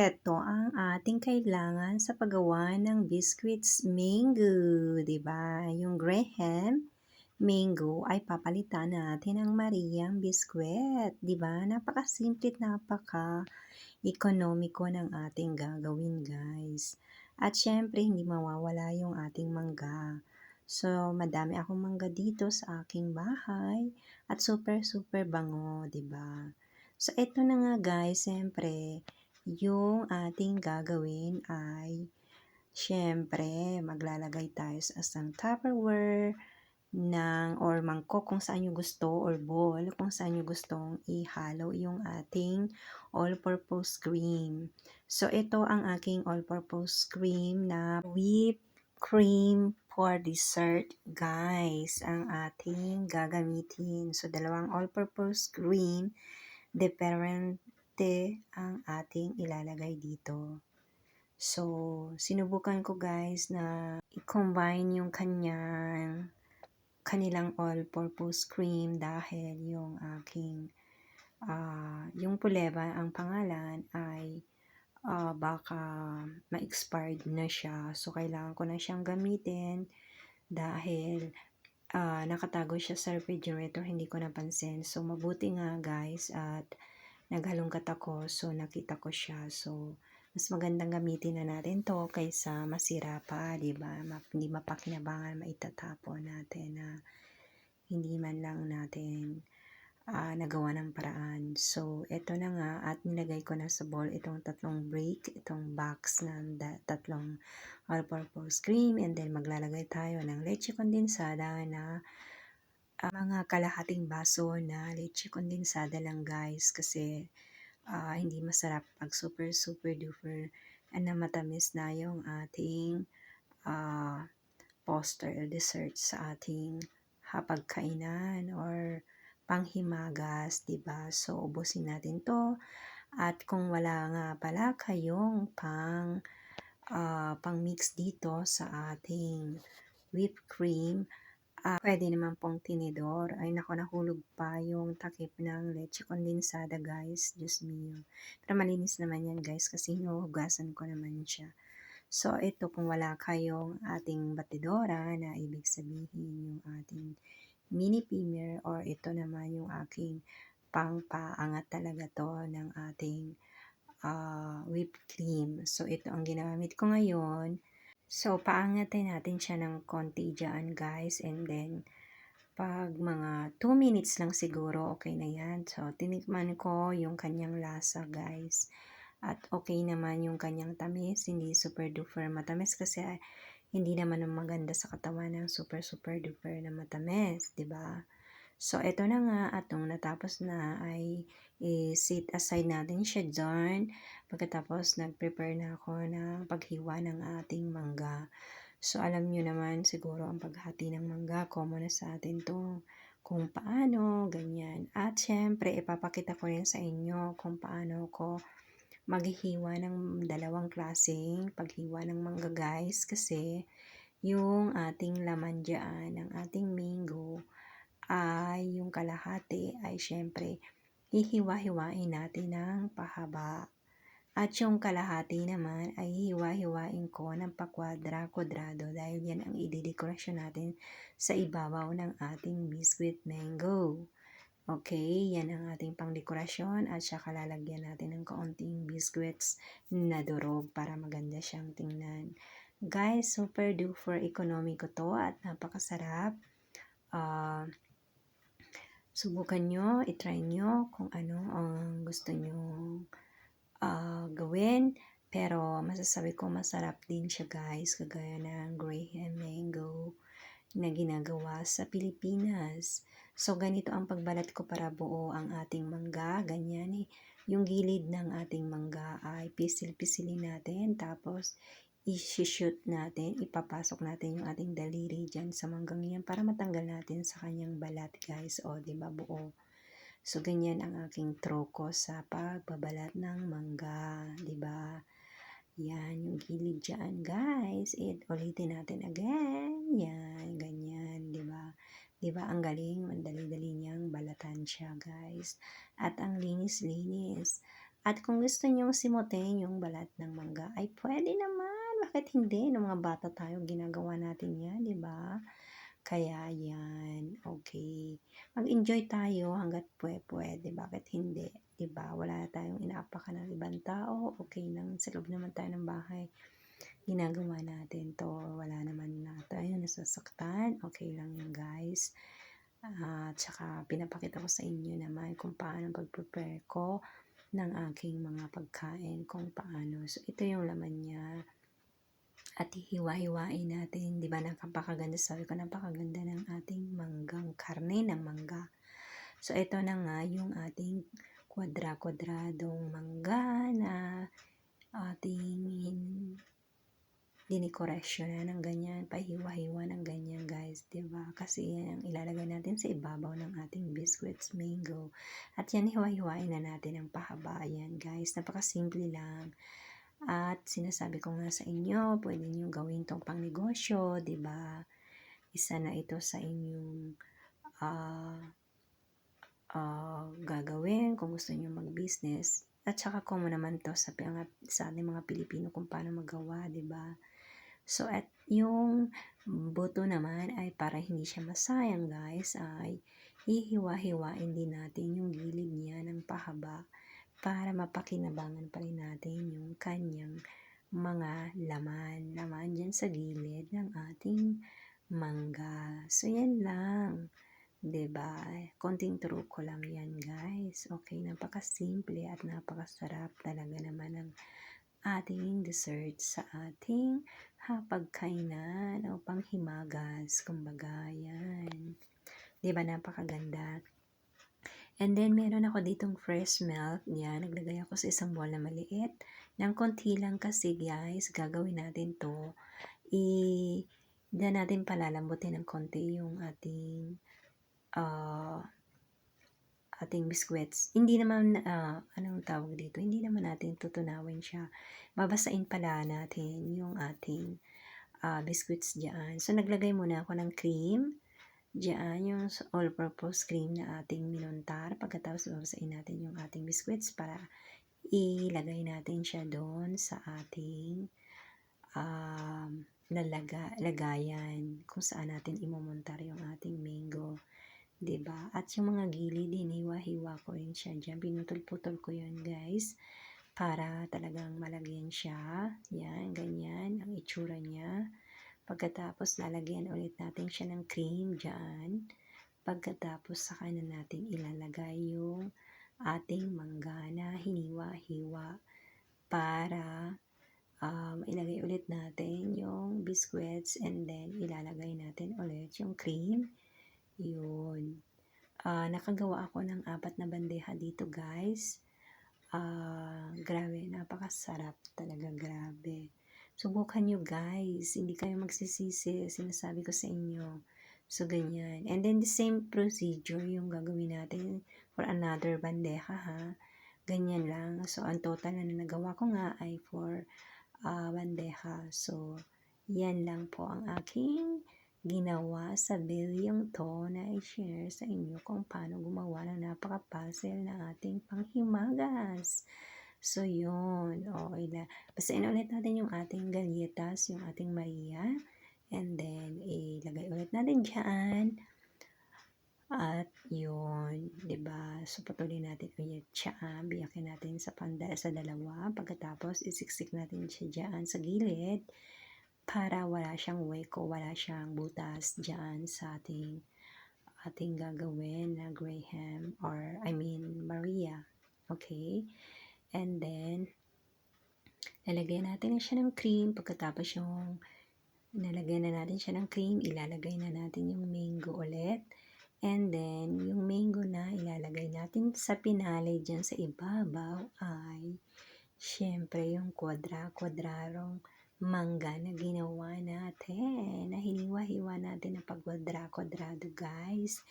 eto ang ating kailangan sa paggawa ng biscuits mango, 'di ba? Yung Graham mango ay papalitan natin ang Mariang biskwit, 'di ba? Napakasimple at napaka-ekonomiko ng ating gagawin, guys. At syempre, hindi mawawala yung ating mangga. So, madami akong mangga dito sa aking bahay at super super bango, 'di ba? So, eto na nga guys, syempre, yung ating gagawin ay syempre maglalagay tayo sa isang Tupperware ng or mangkok kung saan nyo gusto or bowl kung saan nyo gustong ihalo yung ating all-purpose cream. So, ito ang aking all-purpose cream na whipped cream for dessert, guys, ang ating gagamitin. So, dalawang all-purpose cream, diferente ang ating ilalagay dito. So, sinubukan ko guys na i-combine yung kanilang all-purpose cream dahil yung aking yung Puleva ang pangalan ay baka ma-expired na siya. So, kailangan ko na siyang gamitin dahil nakatago siya sa refrigerator, hindi ko napansin. So, mabuti nga guys at naghalongkat ako, so nakita ko siya. So, mas magandang gamitin na natin to kaysa masira pa, di ba? Hindi mapakinabangan, maitatapon natin na hindi man lang natin nagawa ng paraan. So, eto na nga at nilagay ko na sa bowl itong tatlong itong box ng tatlong all-purpose cream, and then maglalagay tayo ng leche kondensada na mga kalahating baso na leche kondensada lang guys, kasi hindi masarap pag super super duper na matamis na yung ating poster dessert sa ating hapagkainan or panghimagas, 'di ba? So, ubusin natin 'to. At kung wala nga pala kayong pang-mix dito sa ating whipped cream, pwede naman pong tinidor. Ay nako, nahulog pa yung takip ng leche kondensada guys. Diyos mio. Pero malinis naman yan guys kasi hinuhugasan ko naman siya. So, ito kung wala kayong ating batidora na ibig sabihin yung ating mini pimer, or ito naman yung aking pang-paangat talaga to ng ating whipped cream. So, ito ang ginamit ko ngayon. So, paangatin natin siya ng konti dyan guys, and then pag mga 2 minutes lang siguro, okay na yan. So, tinikman ko yung kanyang lasa guys. At okay naman yung kanyang tamis, hindi super duper matamis kasi hindi naman maganda sa katawan ng super super duper na matamis, 'di ba? So, eto na nga at nung natapos na ay i-set aside natin siya dyan. Pagkatapos, nag-prepare na ako ng paghiwa ng ating mangga. So, alam nyo naman siguro ang paghati ng mangga, common na sa atin to kung paano, ganyan. At syempre, ipapakita ko rin sa inyo kung paano ko maghihiwa ng dalawang klaseng paghiwa ng mangga guys, kasi yung ating laman dyan, ng ating mango, ay yung kalahati ay syempre hihiwa-hiwain natin ng pahaba. At yung kalahati naman ay hiwa-hiwain ko ng pakwadra-kwadrado dahil yan ang idedekorasyon natin sa ibabaw ng ating biscuit mango. Okay, yan ang ating pangdekorasyon at saka lalagyan natin ng kaunting biscuits na durog para maganda siyang tingnan. Guys, super duper economico to at napakasarap. Subukan nyo, itry nyo kung ano ang gusto nyo gawin. Pero masasabi ko masarap din siya guys, kagaya ng Graham mango na ginagawa sa Pilipinas. So, ganito ang pagbalat ko para buo ang ating mangga. Ganyan yung gilid ng ating mangga ay pisil-pisilin natin. Tapos, i-shoot natin, ipapasok natin yung ating daliri dyan sa manggang yan para matanggal natin sa kanyang balat guys. O, diba buo? So, ganyan ang aking troko sa pagbabalat ng mangga. Diba? Yan, yung gilid dyan, guys. Ulitin natin again. Yan, ganyan, di ba? Di ba, ang galing, mandali-dali niyang balatan siya, guys. At ang linis-linis. At kung gusto niyong simutin yung balat ng mangga ay pwede naman, bakit hindi? Nung mga bata tayo ginagawa natin yan, 'di ba? Kaya yan, okay. Mag-enjoy tayo hangga't puwede, bakit hindi, 'di ba? Wala tayong inaapakan ng ibang tao, okay lang sa loob naman tayo ng bahay, ginagawa natin 'to, wala naman na tayong nasasaktan, okay lang yan guys. At saka pinapakita ko sa inyo naman kung paano pag-prepare ko ng aking mga pagkain kung paano. So, ito yung laman niya. At hihiwa-hiwain natin. Di ba napakaganda? Sabi ko, napakaganda ng ating manggang karne ng mangga. So, ito na nga yung ating kwadra-kwadradong mangga na ating dinikorasyon na ng ganyan, pahiwa-hiwa ng ganyan guys, 'di ba? Kasi yan ang ilalagay natin sa ibabaw ng ating biscuits mango. At yan hiwa-hiwain na natin ang pahaba. Yan guys, napakasimple lang. At sinasabi ko nga sa inyo, pwede niyo gawin tong pangnegosyo, 'di ba? Isa na ito sa inyong gagawin kung gusto niyo mag-business. At saka common naman to sa ating mga Pilipino kung paano magawa, 'di ba? So, at yung buto naman ay para hindi siya masayang guys, ay hihiwa-hiwain din natin yung gilid niya ng pahaba para mapakinabangan pa rin natin yung kanyang mga laman dyan sa gilid ng ating mangga. So, yan lang. 'Di ba? Konting truko lang yan guys. Okay, napakasimple at napakasarap talaga naman ng ating dessert sa ating hapagkainan o panghimagas, kumbaga yan. 'Di ba napakaganda? And then meron ako ditong fresh milk, yan, naglagay ako sa isang bowl na maliit. Ng konti lang kasi guys, gagawin natin to. Diyan natin palalambutin ng konti yung ating biscuits. Hindi naman, anong tawag dito, hindi naman natin tutunawin siya. Babasain pala natin yung ating biscuits dyan. So, naglagay muna ako ng cream. Dyan, yung all-purpose cream na ating minuntar. Pagkatapos, babasain natin yung ating biscuits para ilagay natin siya doon sa ating lagayan kung saan natin imumuntar yung ating mango. 'Di ba? At yung mga gilid, hiniwa-hiwa ko rin siya diyan. Pinutol-putol ko 'yun, guys, para talagang malagyan siya. Yan, ganyan ang itsura niya. Pagkatapos, lalagyan ulit natin siya ng cream diyan. Pagkatapos, saka na natin ilalagay yung ating mangga na hiniwa-hiwa para ilagay ulit natin yung biscuits and then ilalagay natin ulit yung cream. Yun. Nakagawa ako ng 4 na bandeja dito guys. Grabe, napakasarap talaga, grabe. Subukan nyo guys, hindi kayo magsisisi, sinasabi ko sa inyo. So, ganyan. And then the same procedure yung gagawin natin for another bandeja ha. Ganyan lang. So, ang total na nagawa ko nga ay 4 bandeja. So, yan lang po ang aking ginawa sa videong to na i-share sa inyo kung paano gumawa ng napaka-puzzle na ating panghimagas. So, yun. Basahin ulit natin yung ating galletas, yung ating Maria. And then, ilagay ulit natin dyan. At yun, 'di ba? So patuloy natin ulit siya, biyakin natin sa dalawa. Pagkatapos isiksik natin siya diyan sa gilid para wala siyang weko, wala siyang butas diyan sa ating gagawin na Graham or Maria. Okay? And then lalagyan natin siya ng cream. Pagkatapos yung nalagyan na natin siya ng cream, ilalagay na natin yung mango ulit. And then, yung mango na ilalagay natin sa pinalay dyan sa ibabaw ay syempre yung kwadra-kwadrarong mangga na ginawa natin. Na hiniwa-hiwa natin na pag-kwadra-kwadrado guys.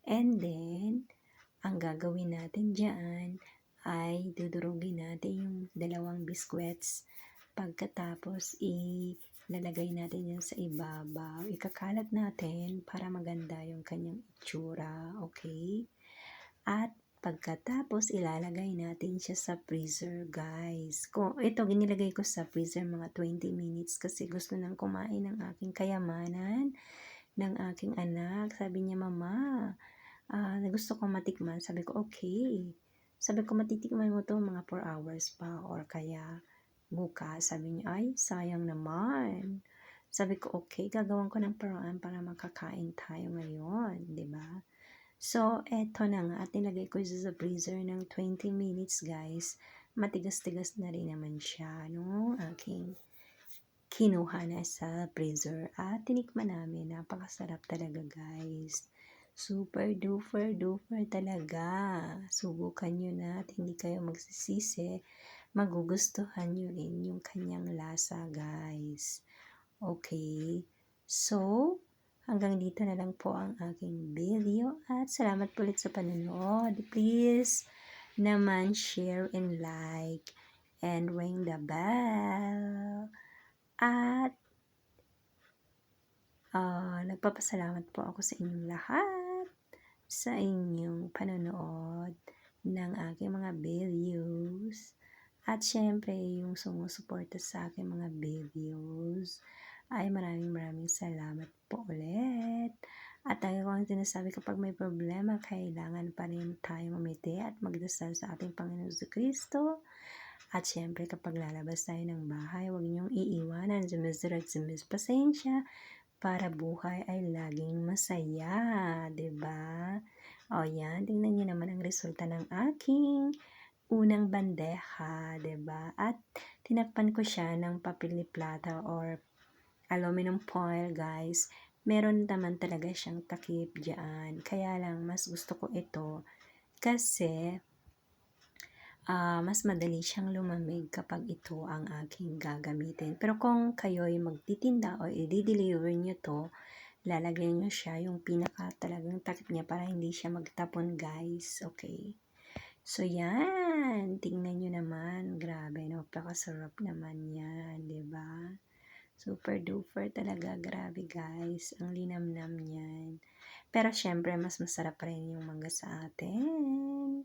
And then, ang gagawin natin dyan ay dudurugin natin yung 2 biscuits. Pagkatapos, lalagay natin yan sa ibabaw. Ikakalat natin para maganda yung kanyang itsura. Okay? At Pagkatapos ilalagay natin siya sa freezer guys. Kung ito ginilagay ko sa freezer mga 20 minutes kasi gusto nang kumain ng aking kayamanan, ng aking anak. Sabi niya, "Mama, gusto kong matikman." Sabi ko, "Okay." Sabi ko, "Matitikman mo 'to mga 4 hours pa or kaya bukas." Sabi niya, "Ay, sayang naman." Sabi ko, "Okay, gagawan ko ng paraan para makakain tayo ngayon, 'di ba?" So, eto na nga at nilagay ko siya sa freezer ng 20 minutes guys. Matigas-tigas na rin naman siya, no? Aking kinuha na sa freezer at tinikman namin. Napakasarap talaga guys. Super duper duper talaga. Subukan nyo na at hindi kayo magsisisi. Magugustuhan nyo rin yung kanyang lasa guys. Okay. So, hanggang dito na lang po ang aking video at salamat po ulit sa panonood. Please naman share and like and ring the bell. At nagpapasalamat po ako sa inyong lahat sa inyong panonood ng aking mga videos. At syempre, yung sumusuporta sa aking mga videos ay maraming salamat po ulit. At lagi ko ang sinasabi kapag may problema, kailangan pa rin tayo umiti at magdasal sa ating Panginoon Kristo. At syempre, kapag lalabas tayo ng bahay, huwag niyong iiwanan, pasensya, para buhay ay laging masaya, 'di ba? O yan, tingnan niyo naman ang resulta ng aking unang bandeja, 'di ba? At tinakpan ko siya ng papel ni plata or aluminum foil, guys. Meron naman talaga siyang takip diyan. Kaya lang mas gusto ko ito kasi mas madali siyang lumamig kapag ito ang aking gagamitin. Pero kung kayo ay magtitinda o i-deliver nyo to, lalagyan nyo siya yung pinaka talagang takip niya para hindi siya magtapon guys. Okay. So yan, tingnan nyo naman. Grabe, napakasarap naman yan, 'di ba? Super duper talaga, grabe guys. Ang linamnam niyan. Pero syempre, mas masarap rin yung mangga sa atin.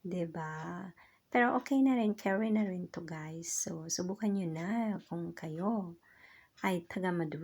'Di ba? Pero okay na rin, carry na rin to guys. So, subukan nyo na kung kayo ay taga Madrid.